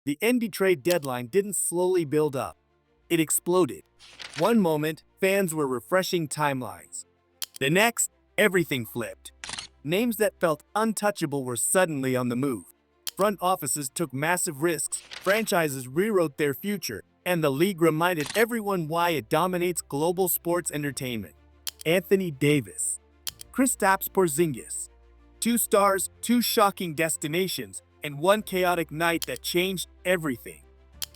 The NBA trade deadline didn't slowly build up. It exploded. One moment, fans were refreshing timelines. The next, everything flipped. Names that felt untouchable were suddenly on the move. Front offices took massive risks, franchises rewrote their future, and the league reminded everyone why it dominates global sports entertainment. Anthony Davis, Kristaps Porzingis. Two stars, two shocking destinations, and one chaotic night that changed everything.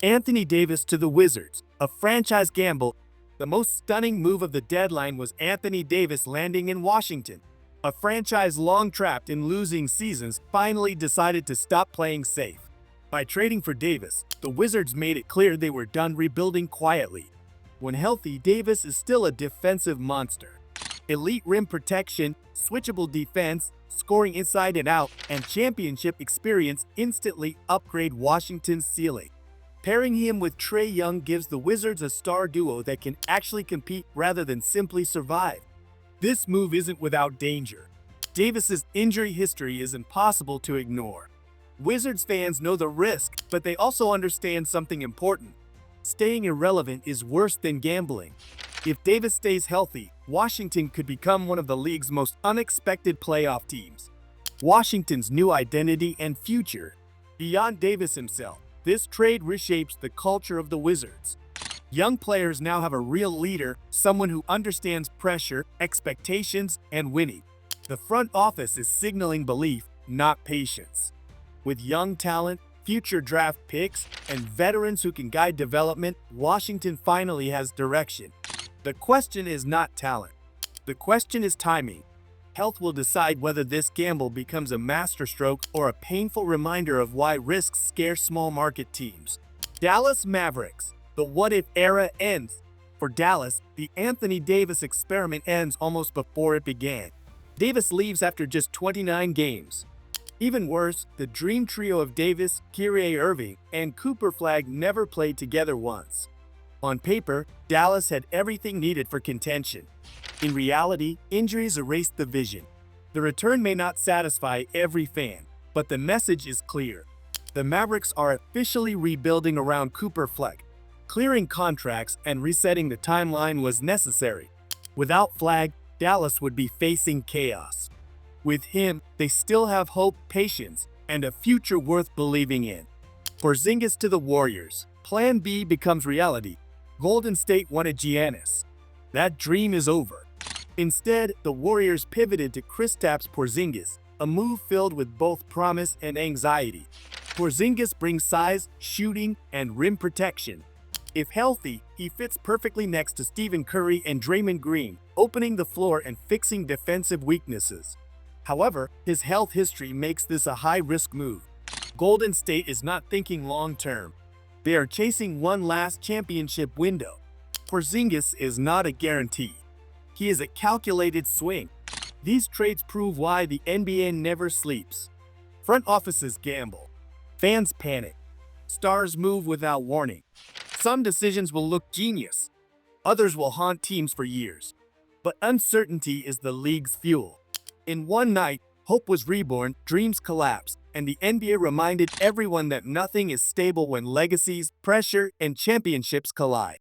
Anthony Davis to the Wizards, a franchise gamble. The most stunning move of the deadline was Anthony Davis landing in Washington. A franchise long trapped in losing seasons finally decided to stop playing safe. By trading for Davis, the Wizards made it clear they were done rebuilding quietly. When healthy, Davis is still a defensive monster. Elite rim protection, switchable defense, scoring inside and out, and championship experience instantly upgrade Washington's ceiling. Pairing him with Trae Young gives the Wizards a star duo that can actually compete rather than simply survive. This move isn't without danger. Davis's injury history is impossible to ignore. Wizards fans know the risk, but they also understand something important. Staying irrelevant is worse than gambling. If Davis stays healthy, Washington could become one of the league's most unexpected playoff teams. Washington's new identity and future. Beyond Davis himself, this trade reshapes the culture of the Wizards. Young players now have a real leader, someone who understands pressure, expectations, and winning. The front office is signaling belief, not patience. With young talent, future draft picks, and veterans who can guide development, Washington finally has direction. The question is not talent. The question is timing. Health will decide whether this gamble becomes a masterstroke or a painful reminder of why risks scare small market teams. Dallas Mavericks. The what-if era ends. For Dallas, the Anthony Davis experiment ends almost before it began. Davis leaves after just 29 games. Even worse, the dream trio of Davis, Kyrie Irving, and Cooper Flagg never played together once. On paper, Dallas had everything needed for contention. In reality, injuries erased the vision. The return may not satisfy every fan, but the message is clear. The Mavericks are officially rebuilding around Cooper Flagg. Clearing contracts and resetting the timeline was necessary. Without Flagg, Dallas would be facing chaos. With him, they still have hope, patience, and a future worth believing in. Porzingis to the Warriors. Plan B becomes reality. Golden State wanted Giannis. That dream is over. Instead, the Warriors pivoted to Kristaps Porzingis, a move filled with both promise and anxiety. Porzingis brings size, shooting, and rim protection. If healthy, he fits perfectly next to Stephen Curry and Draymond Green, opening the floor and fixing defensive weaknesses. However, his health history makes this a high-risk move. Golden State is not thinking long-term. They are chasing one last championship window. Porzingis is not a guarantee. He is a calculated swing. These trades prove why the NBA never sleeps. Front offices gamble. Fans panic. Stars move without warning. Some decisions will look genius. Others will haunt teams for years. But uncertainty is the league's fuel. In one night, hope was reborn, dreams collapsed, and the NBA reminded everyone that nothing is stable when legacies, pressure, and championships collide.